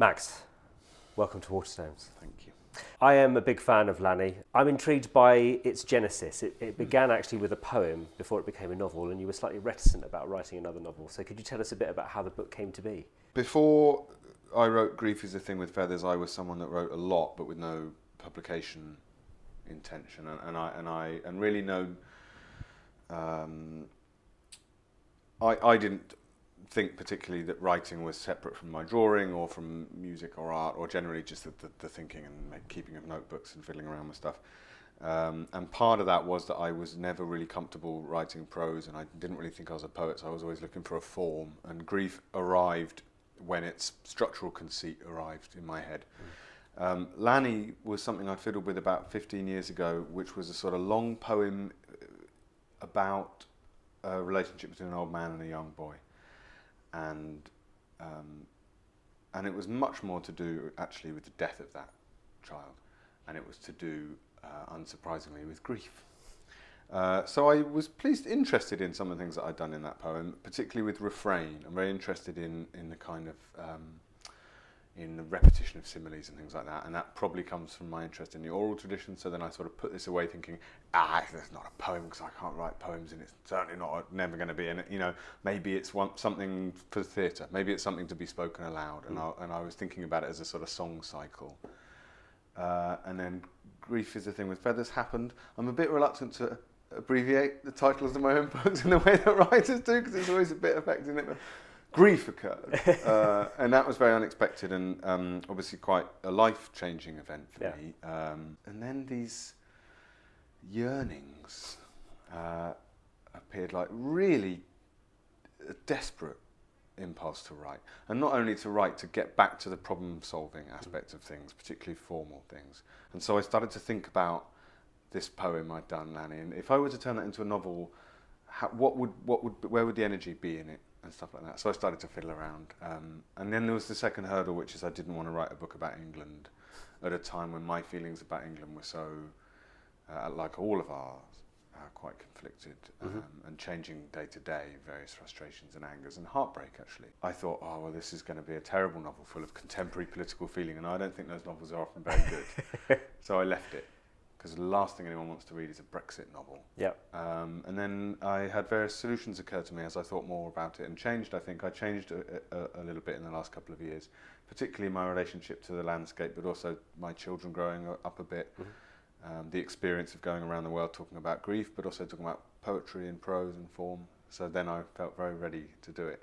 Max, welcome to Waterstones. Thank you. I am a big fan of Lanny. I'm intrigued by its genesis. It began actually with a poem before it became a novel, and you were slightly reticent about writing another novel. So could you tell us a bit about how the book came to be? Before I wrote Grief is a Thing with Feathers, I was someone that wrote a lot, but with no publication intention, and really no. I didn't think particularly that writing was separate from my drawing or from music or art, or generally just the thinking and keeping of notebooks and fiddling around with stuff. And part of that was that I was never really comfortable writing prose, and I didn't really think I was a poet, so I was always looking for a form. And Grief arrived when its structural conceit arrived in my head. Lanny was something I fiddled with about 15 years ago, which was a sort of long poem about a relationship between an old man and a young boy. And it was much more to do actually with the death of that child, and it was to do, unsurprisingly, with grief. So I was interested in some of the things that I'd done in that poem, particularly with refrain. I'm very interested in the kind of in the repetition of similes and things like that, and that probably comes from my interest in the oral tradition. So then I sort of put this away, thinking, that's not a poem because I can't write poems, and it's certainly never going to be. And maybe it's something for theatre, maybe it's something to be spoken aloud. And I was thinking about it as a sort of song cycle. And then Grief is a Thing with Feathers happened. I'm a bit reluctant to abbreviate the titles of my own books in the way that writers do, because it's always a bit affecting it. But Grief occurred, and that was very unexpected, and obviously quite a life-changing event for me. And then these yearnings appeared, like really a desperate impulse to write, and not only to write, to get back to the problem-solving aspect of things, particularly formal things. And so I started to think about this poem I'd done, Lanny, and if I were to turn that into a novel, where would the energy be in it? And stuff like that. So I started to fiddle around. And then there was the second hurdle, which is I didn't want to write a book about England at a time when my feelings about England were so, like all of ours, quite conflicted and changing day to day, various frustrations and angers and heartbreak, actually. I thought, this is going to be a terrible novel full of contemporary political feeling, and I don't think those novels are often very good. So I left it, because the last thing anyone wants to read is a Brexit novel. Yep. And then I had various solutions occur to me as I thought more about it, and changed. I think I changed a little bit in the last couple of years, particularly my relationship to the landscape, but also my children growing up a bit, the experience of going around the world talking about grief, but also talking about poetry and prose and form. So then I felt very ready to do it.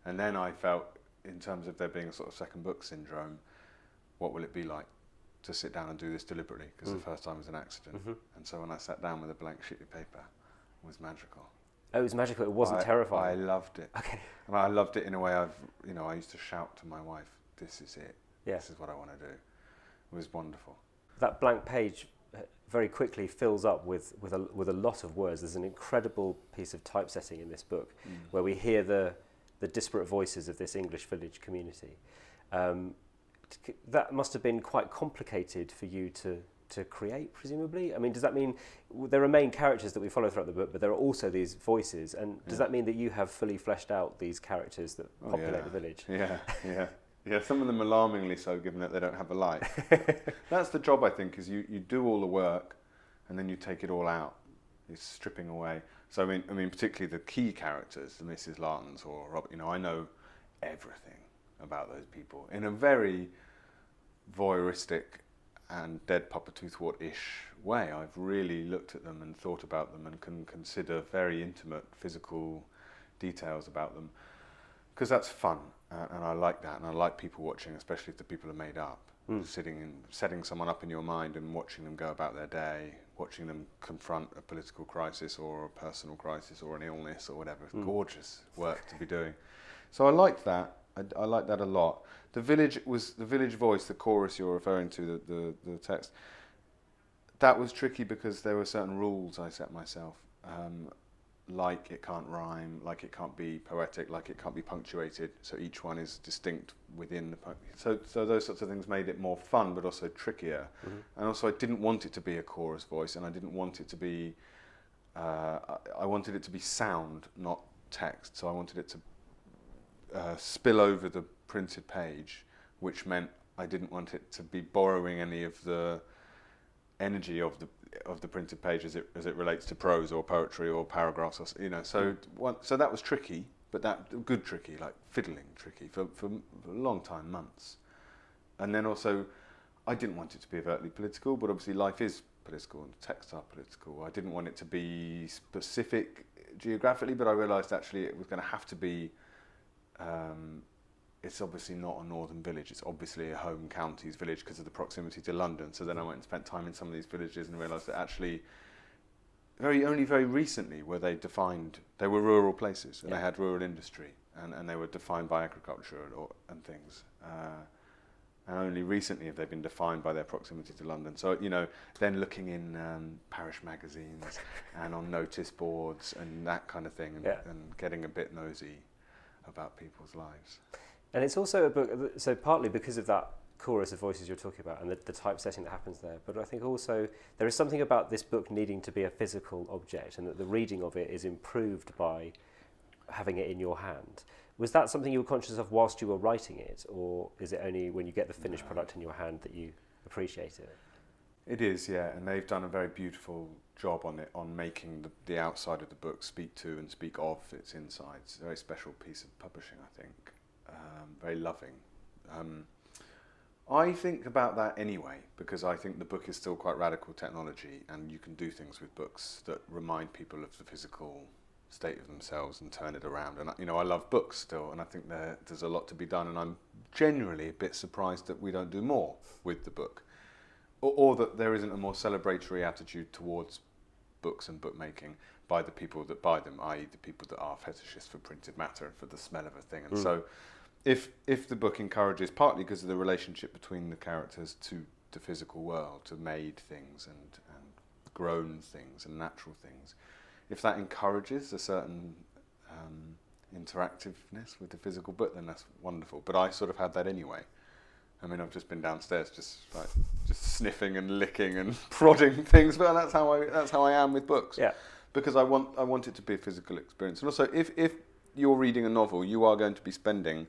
And then I felt, in terms of there being a sort of second book syndrome, what will it be like to sit down and do this deliberately, because the first time was an accident. And so when I sat down with a blank sheet of paper, it was magical. Oh, it was magical. It wasn't terrifying. I loved it. Okay. And I loved it in a way I used to shout to my wife, "This is it. Yeah. This is what I want to do." It was wonderful. That blank page very quickly fills up with a lot of words. There's an incredible piece of typesetting in this book where we hear the disparate voices of this English village community. That must have been quite complicated for you to create, presumably. I mean, does that mean there are main characters that we follow throughout the book, but there are also these voices, and does that mean that you have fully fleshed out these characters that populate the village? Yeah, some of them alarmingly so, given that they don't have a life. That's the job, I think, is you do all the work, and then you take it all out. You're stripping away. So I mean, particularly the key characters, the Mrs. Lartons or Robert. I know everything about those people in a very voyeuristic and dead Papa Toothwort-ish way. I've really looked at them and thought about them and can consider very intimate physical details about them, because that's fun, and I like that, and I like people watching, especially if the people are made up. Sitting and setting someone up in your mind and watching them go about their day, watching them confront a political crisis or a personal crisis or an illness or whatever. It's gorgeous work to be doing. So I liked that. I like that a lot. The village voice, the chorus you're referring to, the text, that was tricky because there were certain rules I set myself. Like it can't rhyme, like it can't be poetic, like it can't be punctuated. So each one is distinct within the so those sorts of things made it more fun, but also trickier. And also I didn't want it to be a chorus voice, and I didn't want it to be. I wanted it to be sound, not text. So I wanted it to spill over the printed page which meant I didn't want it to be borrowing any of the energy of the printed page as it relates to prose or poetry or paragraphs, or, you know. So so that was tricky, but that good tricky, like fiddling tricky for a long time, months. And then also, I didn't want it to be overtly political, but obviously life is political and texts are political. I didn't want it to be specific geographically, but I realised actually it was going to have to be. It's obviously not a northern village. It's obviously a home counties village because of the proximity to London. So then I went and spent time in some of these villages and realised that actually, only very recently were they defined. They were rural places and they had rural industry and they were defined by agriculture and things. And only recently have they been defined by their proximity to London. So, you know, then looking in parish magazines and on notice boards and that kind of thing, and getting a bit nosy about people's lives. And it's also a book, so partly because of that chorus of voices you're talking about and the typesetting that happens there, but I think also there is something about this book needing to be a physical object and that the reading of it is improved by having it in your hand. Was that something you were conscious of whilst you were writing it, or is it only when you get the finished product in your hand that you appreciate it? It is, yeah, and they've done a very beautiful job on it, on making the outside of the book speak to and speak of its insides. A very special piece of publishing, I think. Very loving. I think about that anyway, because I think the book is still quite radical technology, and you can do things with books that remind people of the physical state of themselves and turn it around. And, you know, I love books still, and I think there's a lot to be done, and I'm generally a bit surprised that we don't do more with the book, or that there isn't a more celebratory attitude towards books and bookmaking by the people that buy them, i.e. the people that are fetishists for printed matter and for the smell of a thing. And so if the book encourages, partly because of the relationship between the characters to the physical world, to made things and grown things and natural things, if that encourages a certain interactiveness with the physical book, then that's wonderful. But I sort of had that anyway. I mean, I've just been downstairs, just sniffing and licking and prodding things. But that's how I am with books. Yeah. Because I want it to be a physical experience. And also, if you're reading a novel, you are going to be spending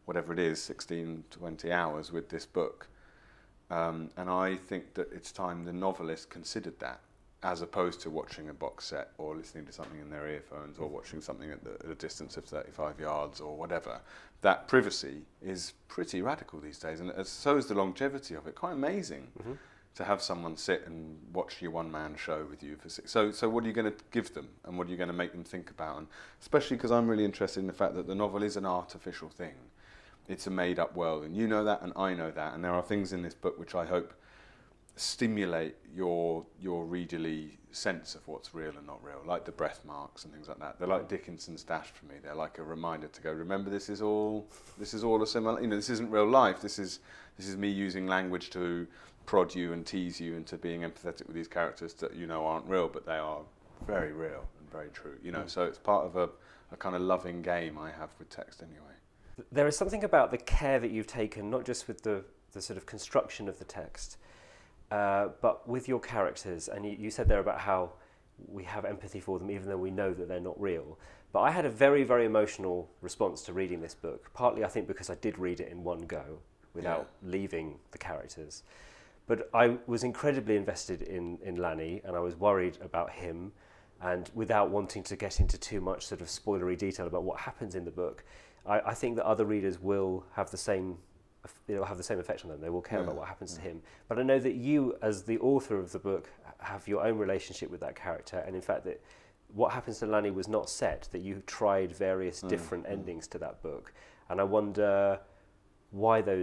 whatever it is, 16, 20 hours with this book. And I think that it's time the novelist considered that, as opposed to watching a box set or listening to something in their earphones or watching something at a distance of 35 yards or whatever. That privacy is pretty radical these days, and so is the longevity of it. Quite amazing to have someone sit and watch your one-man show with you for So what are you going to give them, and what are you going to make them think about? And especially because I'm really interested in the fact that the novel is an artificial thing. It's a made-up world, and you know that, and I know that, and there are things in this book which I hope stimulate your readerly sense of what's real and not real, like the breath marks and things like that. They're like Dickinson's Dash for me. They're like a reminder to go, remember, this is all a similar. You know, this isn't real life. This is me using language to prod you and tease you into being empathetic with these characters that you know aren't real, but they are very real and very true. You know, so it's part of a kind of loving game I have with text anyway. There is something about the care that you've taken, not just with the sort of construction of the text, but with your characters. And you said there about how we have empathy for them even though we know that they're not real. But I had a very, very emotional response to reading this book, partly I think because I did read it in one go without leaving the characters. But I was incredibly invested in Lanny, and I was worried about him, and without wanting to get into too much sort of spoilery detail about what happens in the book, I think that other readers will have the same effect on them. They will care about what happens to him. But I know that you, as the author of the book, have your own relationship with that character, and in fact that what happens to Lanny was not set, that you tried various different endings to that book. And I wonder why there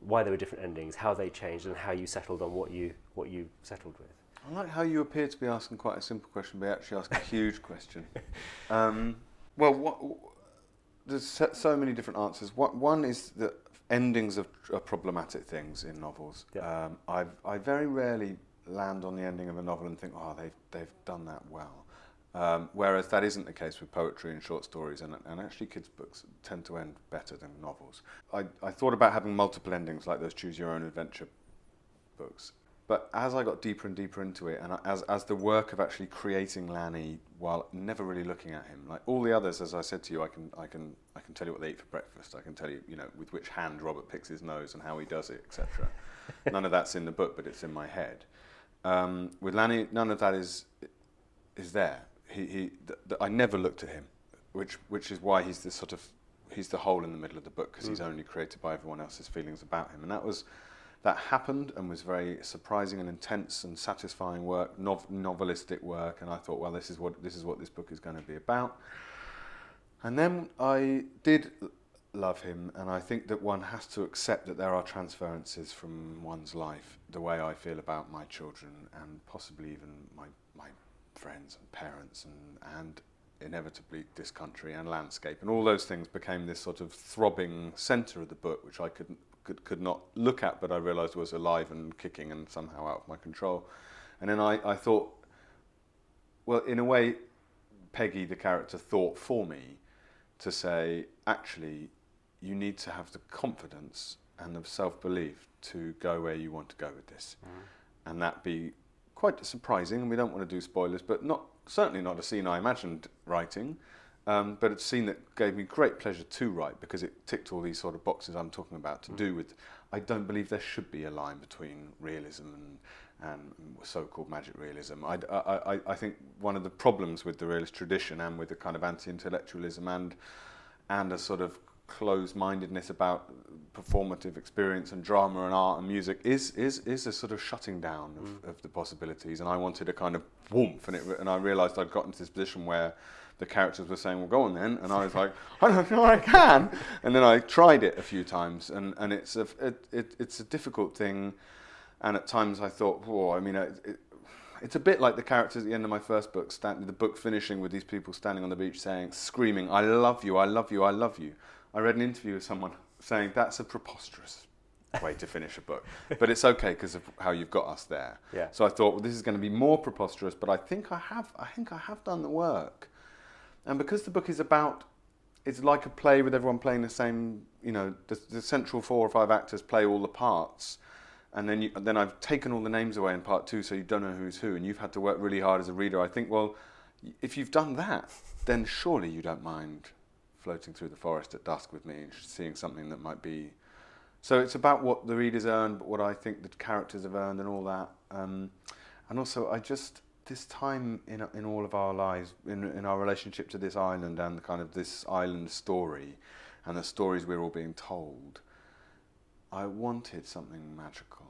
were different endings, how they changed, and how you settled on what you settled with. I like how you appear to be asking quite a simple question, but actually ask a huge question. There's so many different answers. One is that endings are problematic things in novels. Yeah. I very rarely land on the ending of a novel and think, oh, they've done that well. Whereas that isn't the case with poetry and short stories, and actually kids' books tend to end better than novels. I thought about having multiple endings like those Choose Your Own Adventure books. But as I got deeper and deeper into it, and as the work of actually creating Lanny, while never really looking at him, like all the others, as I said to you, I can tell you what they eat for breakfast. I can tell you, with which hand Robert picks his nose and how he does it, etc. None of that's in the book, but it's in my head. With Lanny, none of that is there. I never looked at him, which is why he's the hole in the middle of the book, because he's only created by everyone else's feelings about him, and that happened and was very surprising and intense and satisfying work, novelistic work, and I thought, well, this is what this book is going to be about. And then I did love him, and I think that one has to accept that there are transferences from one's life, the way I feel about my children and possibly even my friends and parents and inevitably this country and landscape, and all those things became this sort of throbbing centre of the book, which I could not look at, but I realised was alive and kicking and somehow out of my control. And then I thought, well, in a way, Peggy, the character, thought for me to say, actually, you need to have the confidence and the self-belief to go where you want to go with this. And that be quite surprising, and we don't want to do spoilers, but certainly not a scene I imagined writing, but it's a scene that gave me great pleasure to write, because it ticked all these sort of boxes I'm talking about to do with, I don't believe there should be a line between realism and so-called magic realism. I think one of the problems with the realist tradition and with the kind of anti-intellectualism and a sort of closed-mindedness about performative experience and drama and art and music is a sort of shutting down of the possibilities, and I wanted a kind of warmth, and I realised I'd gotten to this position where the characters were saying, well, go on then, and I was like, I don't know I can, and then I tried it a few times, and it's a difficult thing, and at times I thought, it's a bit like the characters at the end of my first book, the book finishing with these people standing on the beach screaming, I love you, I love you, I love you. I read an interview with someone saying that's a preposterous way to finish a book, but it's okay because of how you've got us there. Yeah. So I thought, well, this is going to be more preposterous, but I think I have done the work, and because the book is it's like a play with everyone playing the same, the central 4 or 5 actors play all the parts, and then I've taken all the names away in part 2, so you don't know who's who, and you've had to work really hard as a reader. I think, well, if you've done that, then surely you don't mind floating through the forest at dusk with me and seeing something that might be... So it's about what the readers earn, but what I think the characters have earned and all that. And also, this time in all of our lives, in our relationship to this island and kind of this island story and the stories we're all being told, I wanted something magical.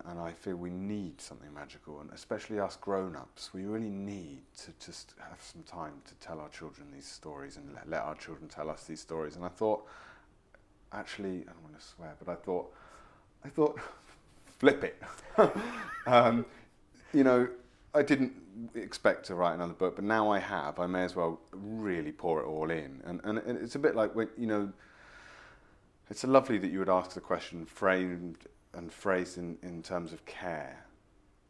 And I feel we need something magical, and especially us grown-ups, we really need to just have some time to tell our children these stories and let our children tell us these stories. And I thought, actually, I don't want to swear, but I thought, flip it. I didn't expect to write another book, but now I have. I may as well really pour it all in. And it's a bit like when, it's lovely that you would ask the question framed and phrased in terms of care.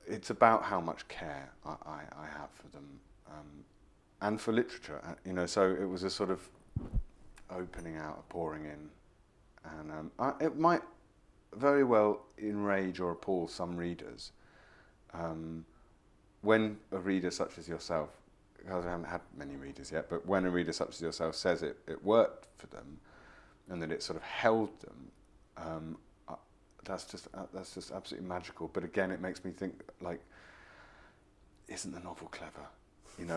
It's about how much care I have for them, and for literature, so it was a sort of opening out, a pouring in, and it might very well enrage or appall some readers, when a reader such as yourself, because I haven't had many readers yet, but when a reader such as yourself says it worked for them, and that it sort of held them, that's just absolutely magical. But again, it makes me think, like, isn't the novel clever? In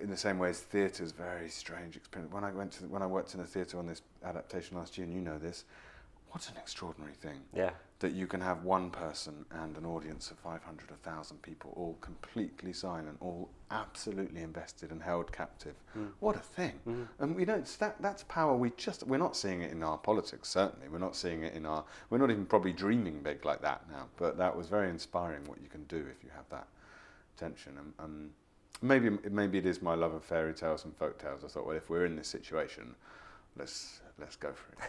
the same way as theatre's very strange experience. When I worked in a theatre on this adaptation last year, and you know this, what an extraordinary thing. Yeah. That you can have one person and an audience of 500, 1,000 people, all completely silent, all absolutely invested and held captive. What a thing. And we don't, that's power we're not seeing it in our politics, certainly. We're not seeing it we're not even probably dreaming big like that now, but that was very inspiring what you can do if you have that tension. Maybe it is my love of fairy tales and folk tales. I thought, well, if we're in this situation, let's go for it.